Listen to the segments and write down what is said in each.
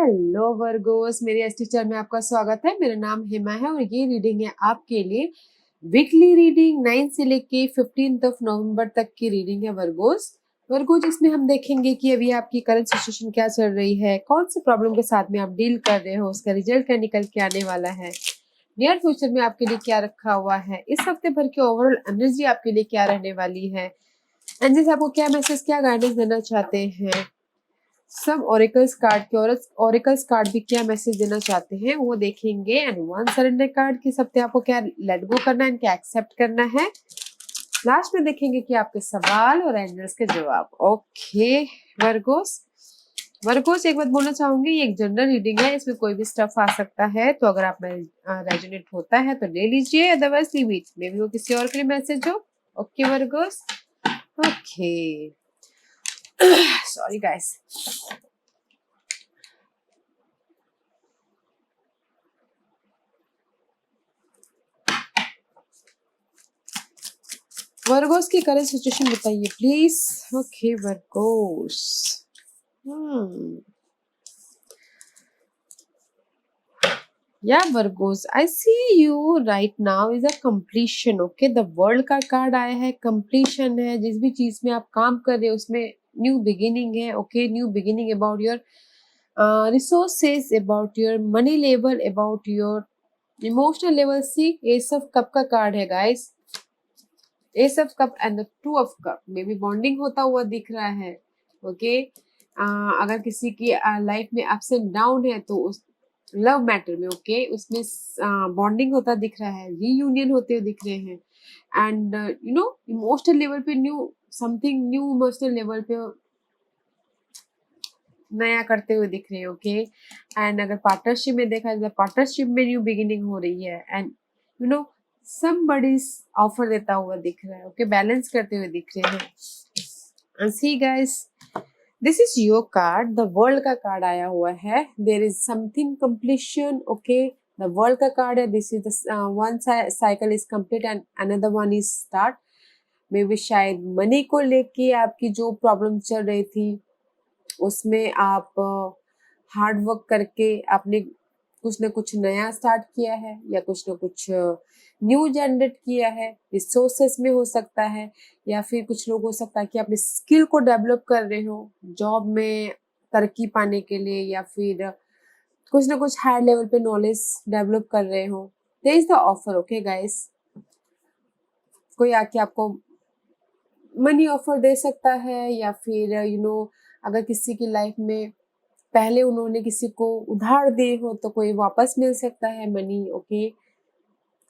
Hello Virgo's, मेरे S teacher में आपका स्वागत है। मेरा नाम हेमा है और ये रीडिंग है आपके लिए वीकली रीडिंग 9 से लेके 15 नवंबर तक की रीडिंग है वर्गोस जिसमें हम देखेंगे कि अभी आपकी करंट सिचुएशन क्या चल रही है, कौन सी प्रॉब्लम के साथ में आप डील कर रहे हो, उसका रिजल्ट क्या निकल के आने वाला है, नियर फ्यूचर में आपके लिए क्या रखा हुआ है, इस हफ्ते भर की ओवरऑल एनर्जी आपके लिए क्या रहने वाली है, एंजल्स आपको क्या मैसेज, क्या गाइडेंस देना चाहते हैं। सब ओरेकल्स कार्ड के और ओरेकल्स कार्ड भी क्या मैसेज देना चाहते हैं वो देखेंगे। एंड वन सरेंडर कार्ड की सबसे आपको क्या लेट गो करना है, क्या एक्सेप्ट करना है। लास्ट में देखेंगे कि आपके सवाल और एंजल्स के जवाब। ओके वर्गोस एक बात बोलना चाहूंगी, ये एक जनरल रीडिंग है, इसमें कोई भी स्टफ आ सकता है, तो अगर आप में रेजोनेट होता है तो ले लीजिए, otherwise leave it, maybe वो किसी और के लिए मैसेज हो। Okay Virgos, okay sorry guys. Virgos की करंट सिचुएशन बताइए प्लीज। ओके वर्गोस, या Virgos I see you right now is a completion. Okay, the world का कार्ड आया है, कंप्लीशन है, जिस भी चीज में आप काम कर रहे हो उसमें न्यू बिगिनिंग है। Okay, new beginning about your resources, about your money level, about your emotional level. See ये सब कप का कार्ड है guys, ace of cup and the two of cup में भी बॉन्डिंग होता हुआ दिख रहा है। ओके, अगर किसी की लाइफ में अप्स एंड डाउन है तो उस लव मैटर में ओके उसमें बॉन्डिंग होता दिख रहा है, रीयूनियन होते हुए दिख रहे हैं। And you know emotional level पे new something, new emotional level पे नया करते हुए दिख रहे हैं। ओके, एंड अगर पार्टनरशिप में देखा जाए, पार्टनरशिप में न्यू बिगिनिंग हो रही है। And you no somebody's offer देता हुआ दिख रहा है। ओके, बैलेंस करते हुए दिख रहे हैं। And see guys, this is your card, the world का कार्ड आया हुआ है। There is something completion. Okay, the world का कार्ड है, this is the one cycle is complete and another one is start. Maybe शायद money को लेके आपकी जो प्रॉब्लम चल रही थी उसमें आप हार्ड वर्क करके आपने कुछ ना कुछ नया स्टार्ट किया है, या कुछ ना कुछ न्यू जनरेट किया है। रिसोर्सेस में हो सकता है, या फिर कुछ लोग हो सकता है कि अपने स्किल को डेवलप कर रहे हो जॉब में तरक्की पाने के लिए, या फिर कुछ ना कुछ हायर लेवल पे नॉलेज डेवलप कर रहे हो। There is the offer. Okay guys, कोई आके आपको मनी ऑफर दे सकता है, या फिर यू नो अगर किसी की लाइफ में पहले उन्होंने किसी को उधार दे हो तो कोई वापस मिल सकता है मनी। ओके,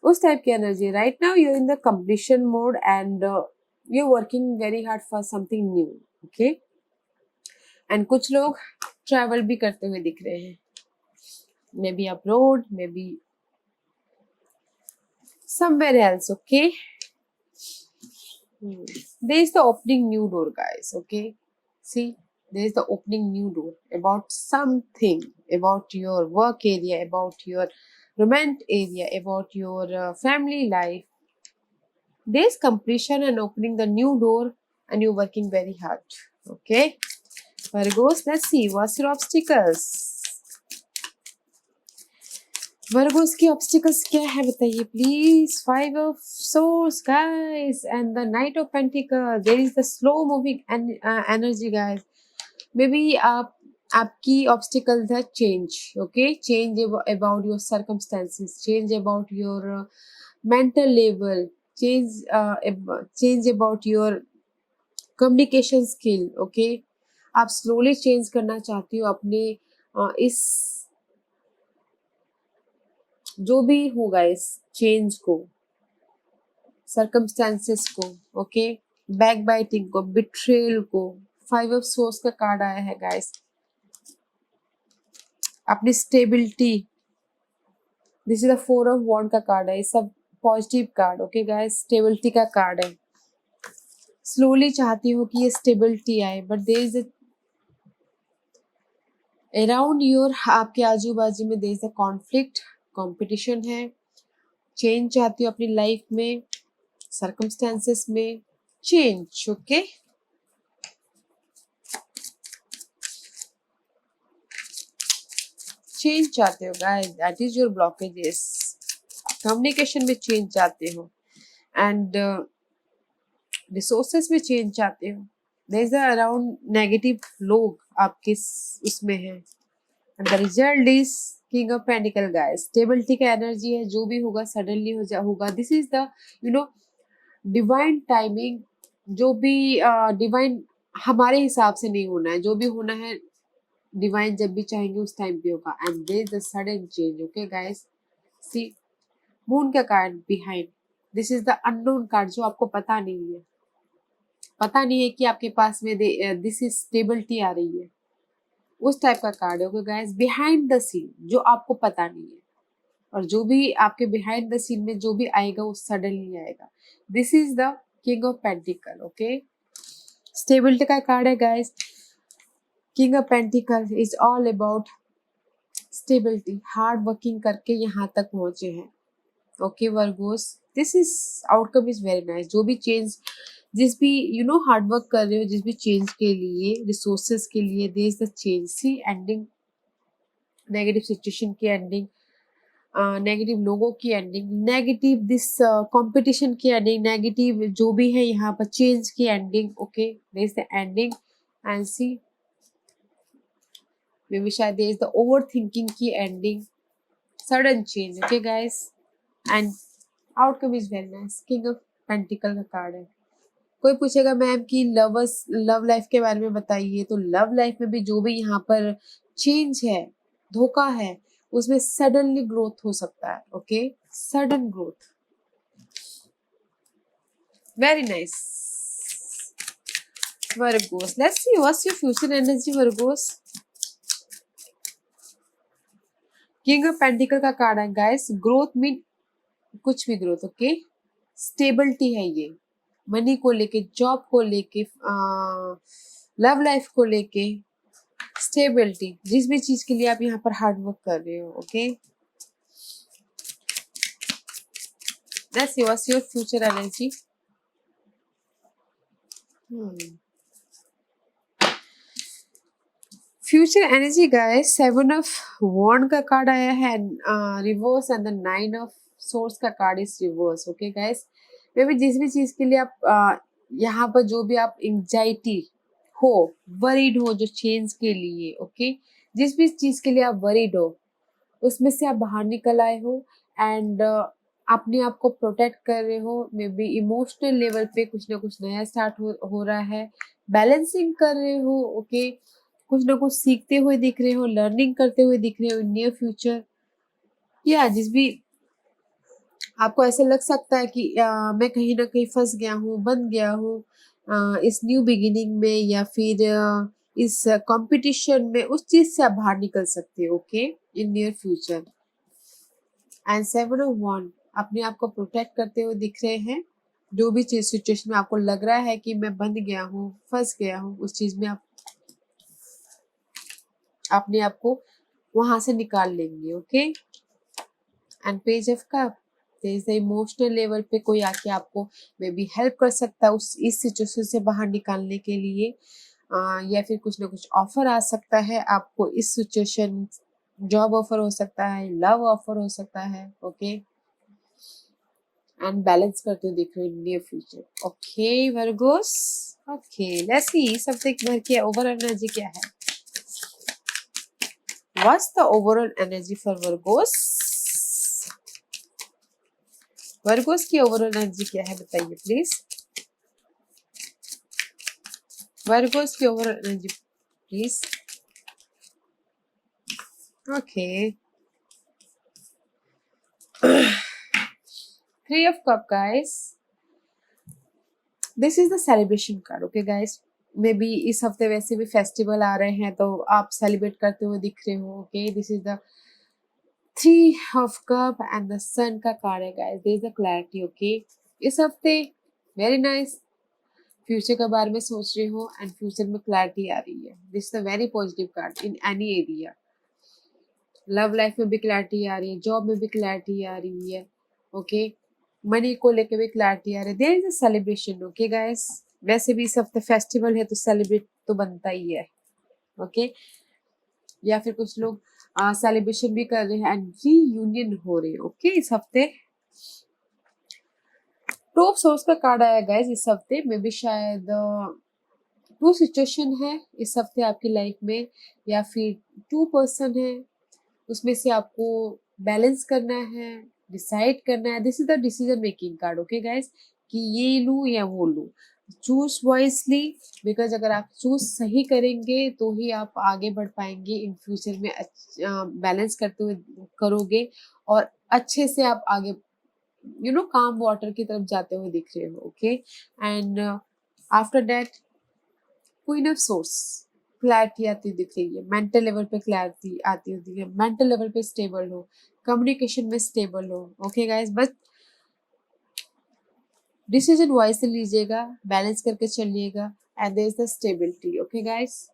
उस टाइप की energy. Right now you in the completion mode and you working very hard for something new. Okay, and कुछ लोग ट्रैवल भी करते हुए दिख रहे हैं, may be abroad, may be somewhere else. Okay, there is the opening new door guys. Okay, see, there is the opening new door about something, about your work area, about your romantic area, about your family life. There is completion and opening the new door, and you're working very hard. Okay, Virgos, let's see what's your obstacles. Virgos की obstacles क्या है बताइए please. 5 of swords guys and the knight of pentacle. There is the slow moving energy guys. Maybe आपकी obstacles है change. Okay, change about your circumstances, change about your mental level, change about your communication skill. Okay, आप slowly change करना चाहती हो अपने इस जो भी होगा इस चेंज को, सर्कमस्टेंसेस को। ओके, बैक बाइटिंग को, बिट्रेल को। 5 ऑफ सोर्स का कार्ड आया है गाइस, अपनी stability. This is the 4 of wand का कार्ड है, ये सब positive card. Okay guys, stability का कार्ड है। स्लोली चाहती हो कि ये स्टेबिलिटी आए, but there is around your, आपके आजू बाजू में there is a conflict, competition है। चेंज चाहती हो अपनी लाइफ में, सर्कमस्टेंसेस में चेंज। ओके, चेंज चाहते हो guys, that is your blockages. Communication में चेंज चाहते हो एंड रिसोर्सेस में चेंज चाहते हो। देयर इज अराउंड नेगेटिव लोग आपके उसमें है and the result is king of pentacle guys. Stability का एनर्जी है, जो भी होगा सडनली होगा। This is the you know divine timing. जो भी डिवाइन हमारे हिसाब से नहीं होना है, जो भी होना है डिवाइन जब भी चाहेंगे उस टाइम पे होगा। And there is the sudden change. Okay guys, see moon का card behind, this is the unknown card, जो आपको पता नहीं है। पता नहीं है कि आपके पास में दिस इज स्टेबिलिटी आ रही है, उस टाइप का कार्ड है। Okay guys, behind the scene, जो आपको पता नहीं है, और जो भी आपके बिहाइंड द सीन में जो भी आएगा वो सडनली आएगा। This is the king of pentacle. Okay, stability का कार्ड है guys. King of pentacle is all about stability, hard working करके यहाँ तक पहुंचे हैं। Okay Virgo's, this is outcome is very nice. जो भी चेंज, जिस भी हार्ड वर्क कर रहे हो, जिस भी चेंज के लिए, रिसोर्सेस के लिए, there is the change. See ending, negative situation की एंडिंग, नेगेटिव लोगों की एंडिंग, नेगेटिव दिस कंपटीशन की एंडिंग, नेगेटिव जो भी है यहाँ पर चेंज की ending. Okay, there is the ending and see maybe शायद there is the overthinking की ending, sudden change. Okay guys, and outcome is very nice. King of pentacle का card है। कोई पूछेगा मैम कि love life के बारे में बताइए, तो लव लाइफ में भी जो भी यहाँ पर चेंज है, धोखा है, उसमें सडनली ग्रोथ हो सकता है। Okay, sudden growth, very nice Virgo's. Let's see what's your future energy Virgo's. King of pentacle का कार्ड है गाइस। ग्रोथ मीन कुछ भी ग्रोथ। ओके, स्टेबिलिटी है ये, मनी को लेके, जॉब को लेके, लव लाइफ को लेके, स्टेबिलिटी, जिस भी चीज के लिए आप यहाँ पर हार्ड वर्क कर रहे हो। Okay, let's see what's your future energy. Future energy guys, 7 of wand का कार्ड आया है reverse and the 9 of swords का card is reverse. Okay guys, मे भी जिस भी चीज के लिए आप यहाँ पर जो भी आप एंजाइटी हो, वरीड हो, जो चेंज के लिए, ओके, जिस भी चीज के लिए आप वरीड हो, उसमें से आप बाहर निकल आए हो एंड अपने आप को प्रोटेक्ट कर रहे हो। मे बी इमोशनल लेवल पे कुछ ना कुछ नया स्टार्ट हो रहा है, बैलेंसिंग कर रहे हो। ओके, कुछ ना कुछ सीखते हुए दिख रहे हो, लर्निंग करते हुए दिख रहे हो इन नियर फ्यूचर। या जिस भी आपको ऐसे लग सकता है कि मैं कहीं ना कहीं फंस गया हूँ, बंद गया हूँ इस न्यू बिगिनिंग में, या फिर इस कंपटीशन में, उस चीज से आप बाहर निकल सकते हो। Okay, in near future. And 7 of wand, अपने आप को प्रोटेक्ट करते हुए दिख रहे हैं। जो भी चीज सिचुएशन में आपको लग रहा है कि मैं बंद गया हूँ, फंस गया हूँ, उस चीज में आप अपने आप को वहां से निकाल लेंगे। Okay, and page of cup, is the emotional level पे कोई आके आपको मे बी हेल्प कर सकता है इस सिचुएशन से बाहर निकालने के लिए, या फिर कुछ ना कुछ ऑफर आ सकता है आपको इस सिचुएशन। जॉब ऑफर हो सकता है, लव ऑफर हो सकता है। ओके, एंड बैलेंस करते हुए देख रहे हो near future. Okay Virgos, okay let's सी सबसे भर के ओवरऑल एनर्जी क्या है। What's the overall energy for Virgo's? Virgo's की ओवरऑल एनर्जी क्या है बताइए प्लीज। वर्गोस की overall energy please. Okay, 3 of cup guys, this is the celebration card. okay guys, may be इस हफ्ते वैसे भी फेस्टिवल आ रहे हैं, तो आप सेलिब्रेट करते हुए दिख रहे हो। Okay, this is the 3 of cup and the sun का कार्ड है guys. There is the clarity. Okay, इस हफ्ते वेरी नाइस, फ्यूचर के बारे में सोच रहे हो एंड फ्यूचर में क्लैरिटी आ रही है। This is a very positive card in any area. Love life में भी क्लैरिटी आ रही है, जॉब में भी क्लैरिटी आ रही है। ओके, मनी को लेके भी क्लैरिटी आ रही है। There is a celebration. Okay guys, वैसे भी इस हफ्ते फेस्टिवल है तो सेलिब्रेट तो बनता ही है। ओके, या फिर कुछ लोग सेलिब्रेशन भी कर रहे हैं एंड रीयूनियन हो रहे हैं। ओके इस हफ्ते टू ऑफ सोर्स का कार्ड आया गाइस इस हफ्ते में भी शायद टू सिचुएशन है इस हफ्ते आपकी लाइफ में, या फिर टू पर्सन है, उसमें से आपको बैलेंस करना है, डिसाइड करना है। This is the decision making card. Okay guys कि ये लूं या वो लूं, चूज वाइजली, बिकॉज अगर आप चूज सही करेंगे तो ही आप आगे बढ़ पाएंगे इन फ्यूचर में, बैलेंस करते हुए करोगे और अच्छे से आप आगे काम वाटर की तरफ जाते हुए दिख रहे हो। Okay and after that queen of source, clarity आती दिख रही है, मेंटल लेवल पे क्लैरिटी आती होती है, मेंटल लेवल पे स्टेबल हो, कम्युनिकेशन में स्टेबल हो। ओके गाइस बस डिसीजन वाइज से लीजिएगा, बैलेंस करके चलिएगा and there is the stability. Okay guys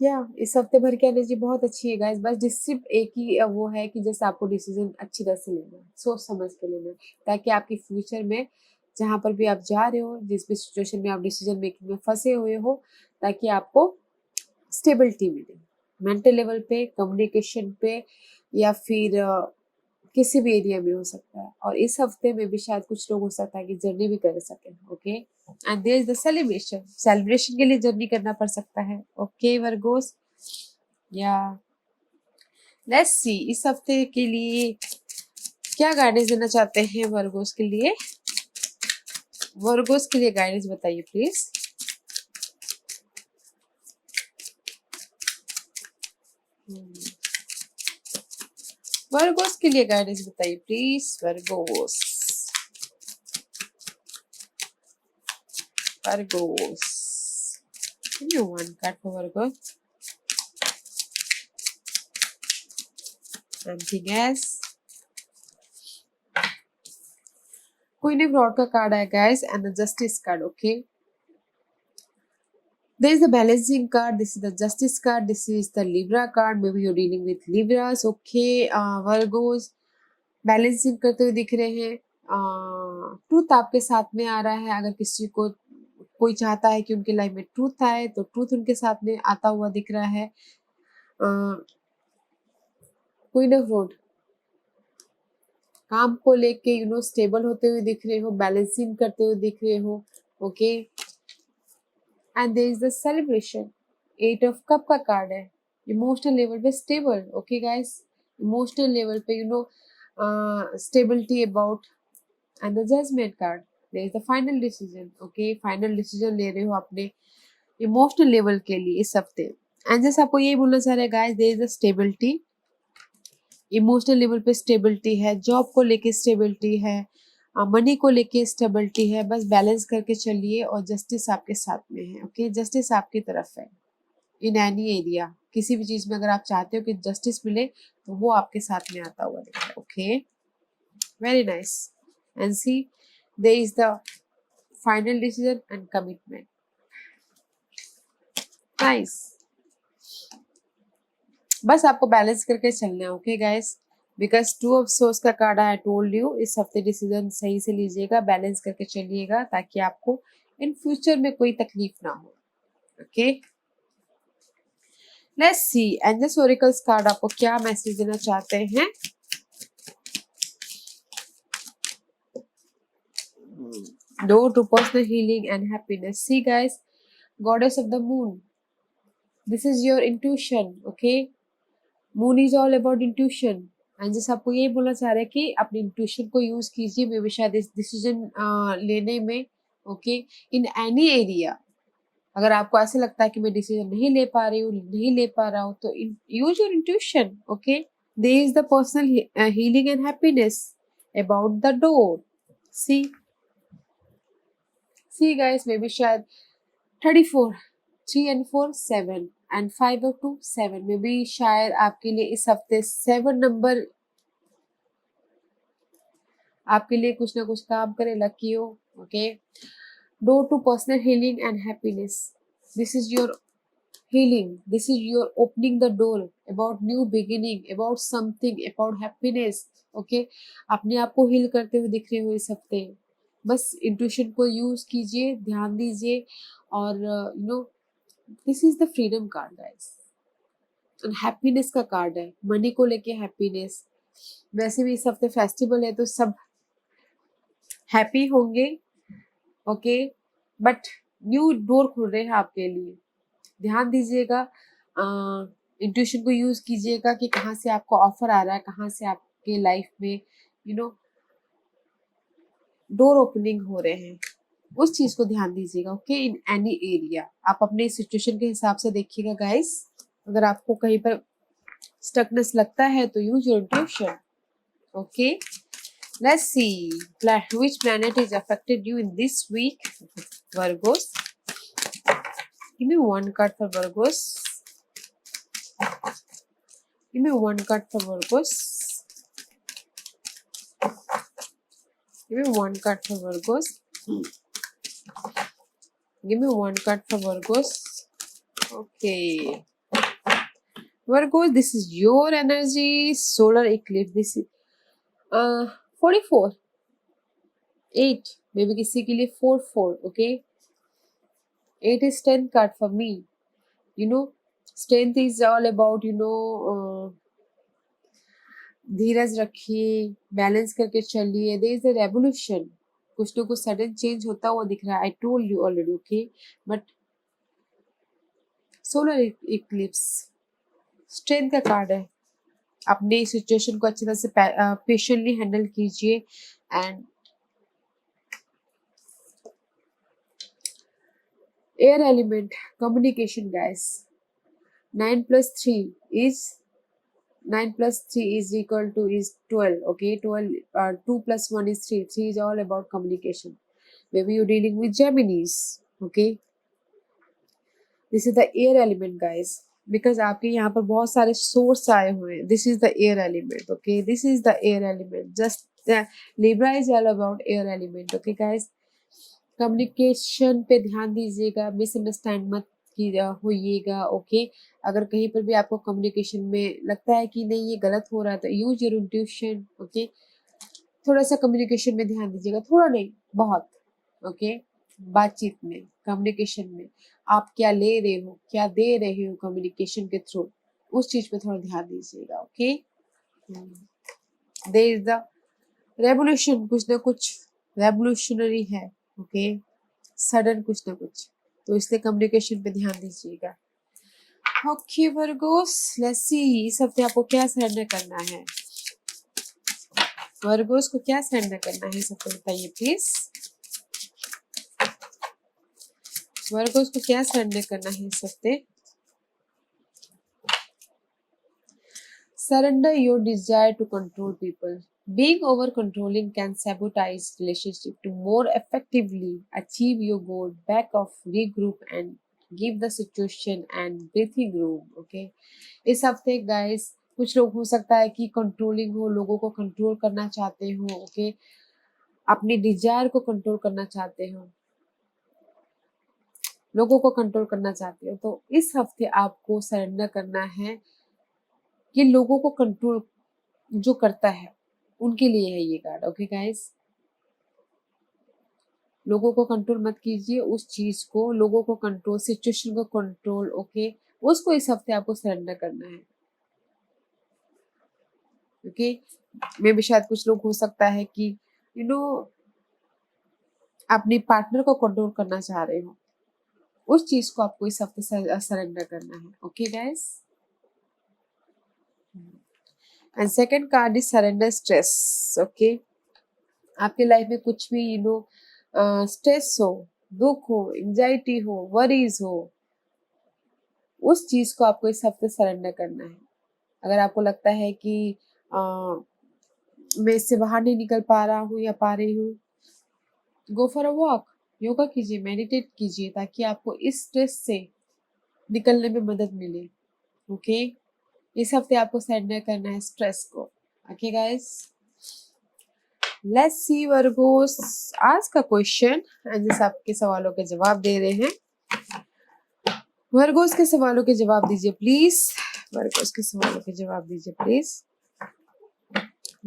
या इस हफ्ते भर की एनर्जी बहुत अच्छी है गाइस, बस सिर्फ एक ही वो है कि जैसे आपको डिसीजन अच्छी तरह से लेना है, सोच समझ के लेना है, ताकि आपकी फ्यूचर में जहाँ पर भी आप जा रहे हो, जिस भी सिचुएशन में आप डिसीजन मेकिंग में फंसे हुए हो, ताकि आपको स्टेबिलिटी मिले मेंटल लेवल पे, कम्युनिकेशन पे, या फिर किसी भी एरिया में हो सकता है। और इस हफ्ते में भी शायद कुछ लोग हो सकता है कि जर्नी भी कर सके। Okay and there is the celebration, celebration के लिए जर्नी करना पड़ सकता है। ओके वर्गोस या लेट्स सी इस हफ्ते के लिए क्या गाइडेंस देना चाहते हैं वर्गोस के लिए। वर्गोस के लिए गाइडेंस बताइए प्लीज। वर्गोस के लिए गाइडेंस बताइए please. Virgo's Virgo's give me one card for Virgo. Anything else? Queen of Rod का कार्ड है guys and the Justice card. Okay. There is the balancing card. This is the Justice card. This is the Libra card. Maybe you're dealing with Libras. Okay. Virgos balancing करते हुए दिख रहे हैं। Truth आपके साथ में आ रहा है। अगर किसी को कोई चाहता है कि उनके लाइफ में ट्रूथ आए तो ट्रूथ उनके साथ में आता हुआ दिख रहा है। क्वीन ऑफ रोड काम को लेके स्टेबल होते हुए दिख रहे हो, बैलेंसिंग करते हुए दिख रहे हो। Okay and there is the celebration, eight of cup का कार्ड है। इमोशनल लेवल पे stable. Okay guys emotional level पे stability about and the judgement card, there is the final decision. Okay final decision ले रहे हो अपने emotional level के लिए इस हफ्ते। एंड जैसे आपको ये बोलना चाह रहे हैं guys, there is the stability, emotional level पे स्टेबिलिटी है, जॉब को लेके स्टेबिलिटी है, मनी को लेके स्टेबिलिटी है। बस बैलेंस करके चलिए और जस्टिस आपके साथ में है। ओके जस्टिस आपकी तरफ है इन एनी एरिया। किसी भी चीज में अगर आप चाहते हो कि जस्टिस मिले तो वो आपके साथ में आता हुआ दिख रहा है। Okay very nice and see there is the final decision and commitment. Nice बस आपको बैलेंस करके चलना है। Okay guys because two of swords का कार्ड आई टोल्ड यू, इस हफ्ते डिसीजन सही से लीजिएगा, बैलेंस करके चलिएगा, ताकि आपको इन फ्यूचर में कोई तकलीफ ना हो। Okay let's see angels oracles card आपको क्या मैसेज देना चाहते हैं। Door to personal healing and happiness. See guys goddess of the moon, this is your intuition. Okay moon is all about intuition and जैसे आपको ये बोलना चाह रहे हैं कि अपनी इंट्यूशन को यूज कीजिए मे बी शायद इस डिसीजन लेने में। ओके इन एनी एरिया अगर आपको ऐसे लगता है कि मैं डिसीजन नहीं ले पा रही हूँ, नहीं ले पा रहा हूँ, तो use your intuition. Okay there is the personal healing and happiness about the door. See guys maybe शायद 34 3 and 4 7 and 5 और 2 7 में भी शायद आपके लिए इस हफ्ते 7 नंबर आपके लिए कुछ ना कुछ काम करे, लकी हो। Okay door to personal healing and happiness, this is your healing, this is your opening the door about new beginning, about something, about happiness। okay अपने आप को हील करते हुए दिख रहे हो इस हफ्ते। बस इंट्यूशन को यूज कीजिए, ध्यान दीजिए और this is the freedom card guys. Happiness का कार्ड है, मनी को लेके हैप्पीनेस। वैसे भी इस हफ्ते फेस्टिवल है तो सब हैप्पी होंगे, ओके। बट न्यू डोर खुल रहे हैं आपके लिए, ध्यान दीजिएगा, इंट्यूशन को यूज कीजिएगा कि कहाँ से आपको ऑफर आ रहा है, कहाँ से आपके लाइफ में डोर ओपनिंग हो रहे हैं, उस चीज को ध्यान दीजिएगा, ओके। इन एनी एरिया आप अपने सिचुएशन के हिसाब से देखिएगा गाइस। अगर आपको कहीं पर स्टकनेस लगता है तो use your intuition, okay. Let's C which planet is affected you in this week, Virgos. Give me one card for Virgos. Give me one card for Virgos. Give me one card for Virgos. Give me one card for Virgos. Okay. Virgos, this is your energy. Solar eclipse. This is 44. 8. Maybe किसी के लिए 4. Okay. 8 is 10 card for me. Strength is all about धीरज रखिए, balance करके चलिए। There is a revolution, कुछ ना कुछ sudden change होता हुआ दिख रहा है। आई told you already, okay. But solar Eclipse strength का कार्ड है। अपने सिचुएशन को अच्छी तरह से पेशेंटली हैंडल कीजिए। And air element communication guys, 9 + 3 is 9 + 3 is equal to is 12, okay. 12 2 + 1 is 3. 3 is all about communication. Maybe you're dealing with Geminis, okay. This is the air element guys, because आपके यहाँ पर बहुत सारे source आए हुए हैं। This is the air element, okay. This is the air element. Just Libra is all about air element, okay guys. Communication पे ध्यान दीजिएगा, मिसअंडरस्टैंड मत होइएगा, ओके। अगर कहीं पर भी आपको कम्युनिकेशन में लगता है कि नहीं ये गलत हो रहा है तो यूज योर इंट्यूशन, ओके। थोड़ा सा कम्युनिकेशन में ध्यान दीजिएगा, थोड़ा नहीं बहुत, ओके। बातचीत में, कम्युनिकेशन में आप क्या ले रहे हो, क्या दे रहे हो कम्युनिकेशन के थ्रू, उस चीज पे थोड़ा ध्यान दीजिएगा, okay. There is the revolution, कुछ ना कुछ रेवोल्यूशनरी है, ओके। सडन कुछ ना कुछ, तो इसलिए कम्युनिकेशन पे ध्यान दीजिएगा। ओके वर्गोस, लेट्स सी इस हफ्ते आपको क्या सरेंडर करना है। वर्गोस को क्या सरेंडर करना है इस हफ्ते, बताइए प्लीज। वर्गोस को क्या सरेंडर करना है इस हफ्ते। Surrender your desire to control people. Being over controlling can sabotage relationship. To more effectively achieve your goal, back off, regroup and give the situation and breathing room. Okay. इस हफ्ते guys कुछ लोग हो सकता है कि कंट्रोलिंग हो, लोगों को कंट्रोल करना चाहते हो, ओके। अपनी डिजायर को कंट्रोल करना चाहते हो, लोगों को कंट्रोल करना चाहते हो, तो इस हफ्ते आपको सरेंडर करना है। ये लोगों को कंट्रोल जो करता है उनके लिए है ये कार्ड, ओके गाइस। लोगों को कंट्रोल मत कीजिए, उस चीज को, लोगों को कंट्रोल, सिचुएशन को कंट्रोल, ओके, उसको इस हफ्ते आपको सरेंडर करना है, ओके। मे भी शायद कुछ लोग हो सकता है कि अपने पार्टनर को कंट्रोल करना चाह रहे हो, उस चीज को आपको इस हफ्ते सरेंडर करना है, okay guys. And second card is surrender stress, okay. आपके लाइफ में कुछ भी स्ट्रेस हो, दुख हो, एंजाइटी हो, वरीज हो, उस चीज को आपको इस हफ्ते सरेंडर करना है। अगर आपको लगता है कि मैं इससे बाहर नहीं निकल पा रहा हूँ या पा रही हूँ, go for a walk, yoga कीजिए, मेडिटेट कीजिए, ताकि आपको इस स्ट्रेस से निकलने में मदद मिले, ओके। इस हफ्ते आपको सरेंडर करना है स्ट्रेस को, okay guys. Let's see Virgo's, आज का क्वेश्चन एंजल्स आपके सवालों के जवाब दे रहे हैं। वर्गोस के सवालों के जवाब दीजिए प्लीज। वर्गोस के सवालों के जवाब दीजिए प्लीज।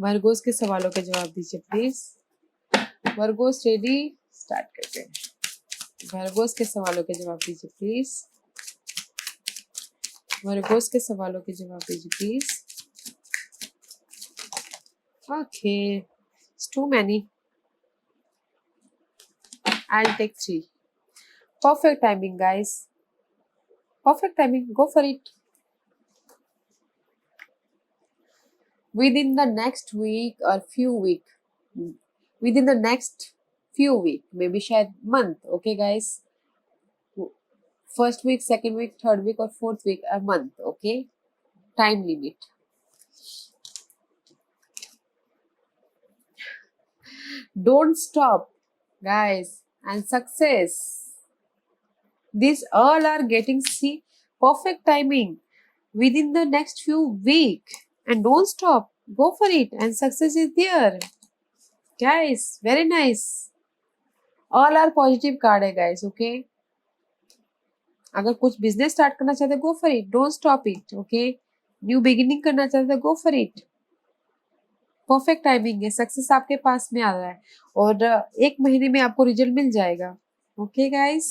वर्गोस के सवालों के जवाब दीजिए प्लीज। वर्गोस रेडी, स्टार्ट करते हैं। वर्गोस के सवालों के जवाब दीजिए प्लीज। वर्गोस के सवालों के जवाब दीजिए please. Okay, it's too many, I'll take 3. Perfect timing, guys. Perfect timing. Go for it. Within the next week or few week. Within the next few week. Maybe शायद month. Okay, guys. First week, second week, third week or fourth week, a month. Okay. Time limit. Don't stop, guys. And success. These all are getting see perfect timing within the next few week, and don't stop, go for it, and success is there, guys. Very nice. All are positive card है guys. Okay, अगर कुछ business start करना चाहते go for it, don't stop it. Okay, new beginning करना चाहते go for it. Perfect timing है, success आपके पास में आ रहा है और 1 महीने में आपको रिजल्ट मिल जाएगा. ओके गाइस,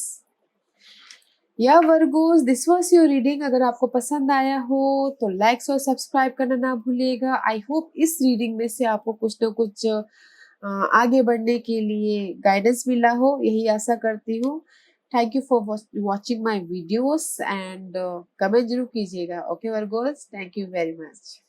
या Virgo's, this was your reading. अगर आपको पसंद आया हो तो लाइक्स और सब्सक्राइब करना ना भूलिएगा. आई होप इस रीडिंग में से आपको कुछ ना कुछ आगे बढ़ने के लिए गाइडेंस मिला हो, यही आशा करती हूँ. Thank you for watching my videos and comment जरूर कीजिएगा. Okay Virgo's, thank you very much.